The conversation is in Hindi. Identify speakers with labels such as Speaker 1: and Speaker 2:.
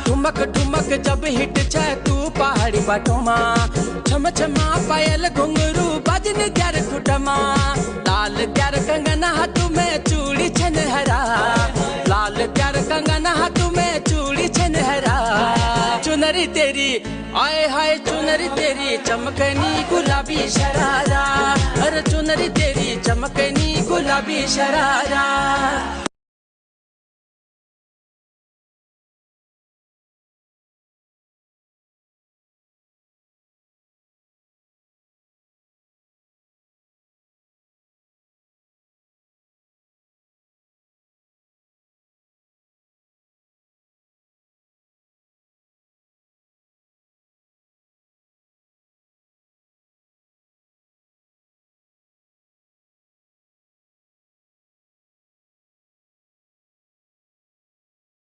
Speaker 1: ठुमक ठुमक जब हिट छे तू पहाड़ी बाटोमा, छम छमा पायल घुंघरू बजन ग्यार खुटमा, लाल ग्यार कंगन हाथ में चूड़ी छनहरा, लाल ग्यार कंगन हाथ में चूड़ी छनहरा। चुनरी तेरी आए हाय चुनरी तेरी चमकनी गुलाबी शरारा, अरे चुनरी तेरी चमकनी गुलाबी शरारा।